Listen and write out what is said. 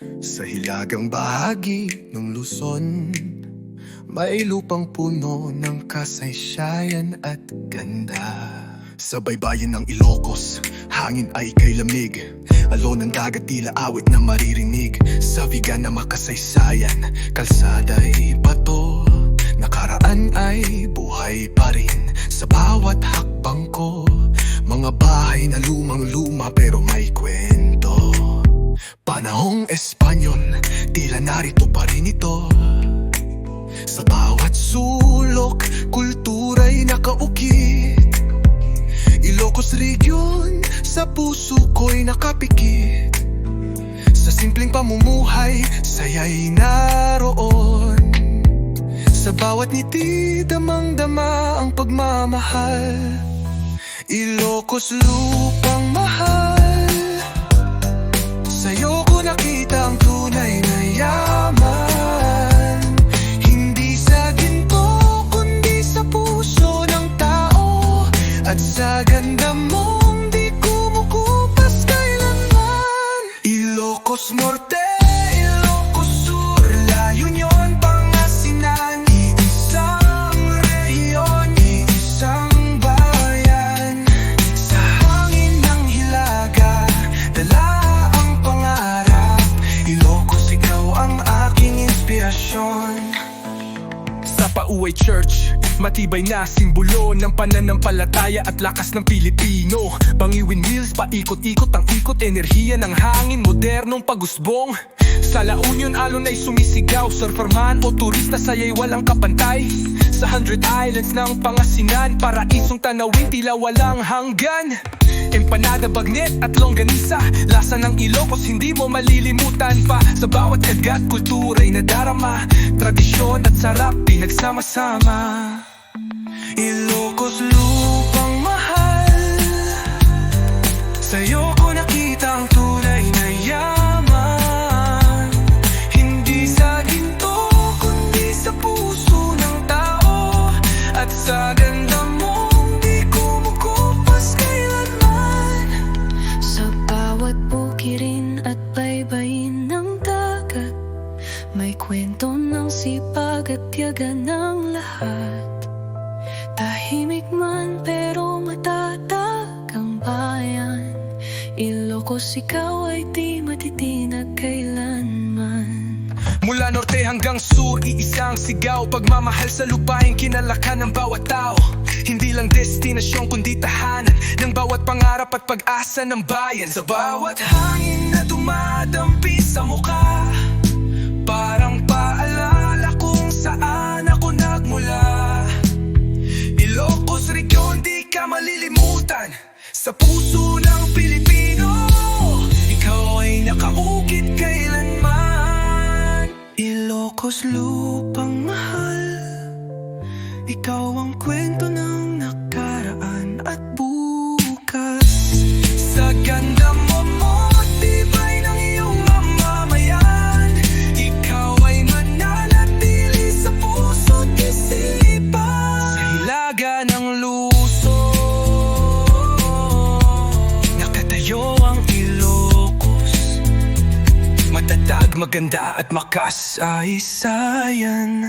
Sa hilagang bahagi ng Luzon, may lupang puno ng kasaysayan at ganda. Sa baybayin ng Ilocos, hangin ay kay lamig. Alon ng dagat tila awit na maririnig. Sa bigan na makasaysayan, kalsada'y bato. Nakaraan ay buhay pa rin sa bawat hakbang ko. Mga bahay na lumang-luma pero may kwento. Panahong Espanyol, tila narito pa rin ito. Sa bawat sulok, kultura'y nakaukit. Ilocos Region, sa puso ko'y nakapikit. Sa simpleng pamumuhay, saya'y naroon. Sa bawat ngiti, damang-dama ang pagmamahal. Ilocos lupang mahal, sa'yo ko nakita ang tunay na yaman. Hindi sa ginto, kundi sa puso ng tao. At sa ganda mong di kumukupas kailanman. Ilocos Norte, Ilocos Sur, La Union, Pangasinan. Iisang rehiyon, iisang bayan. Sa hangin ng hilaga, dala ang pangarap. Ilocos, ikaw ang aking inspirasyon. Sa Pauay Church, matibay na simbolo ng pananampalataya at lakas ng Pilipino. Bangiwin Mills, paikot-ikot ang ikot, enerhiya ng hangin, modernong pagusbong. Sa La Union, alon ay sumisigaw, surfer man o turista, saya'y walang kapantay. Sa 100 Islands ng Pangasinan, paraisong tanawin, tila walang hanggan. Empanada, bagnet at longganisa, lasa ng Ilocos, hindi mo malilimutan pa. Sa bawat kagat, kultura'y nadarama, tradisyon at sarap, pinagsama-sama. Ilocos lupang mahal, sa'yo ko nakita ang tunay na yaman. Hindi sa ginto, kundi sa puso ng tao. At sa ganda mong di kumukupas kailanman. Sa bawat bukirin at baybayin ng dagat, may kwento ng sipag at tiyaga ng lahat. Tahimik man pero matatag ang bayan. Ilocos, ikaw ay di matitinag kailanman. Mula norte hanggang sur, iisang sigaw. Pagmamahal sa lupain, kinalakan ng bawat tao. Hindi lang destinasyon kundi tahanan ng bawat pangarap at pag-asa ng bayan. Sa bawat hangin na dumadampi sa mukha, parang paalala kung saan ako nagmula. Ilocos Region, di ka malilimutan. Sa puso ng Pilipino, ikaw ay nakaukit kailanman. Ilocos lupang mahal, ikaw ang kwento ng nakaraan at bukas. Sa ganda mo, tibay ng iyong mamamayan. Ikaw ay mananatili sa puso't isipan. Sa hilaga ng Luzon, nakatayo ang Ilocos. Matatag, maganda at makasaysayan.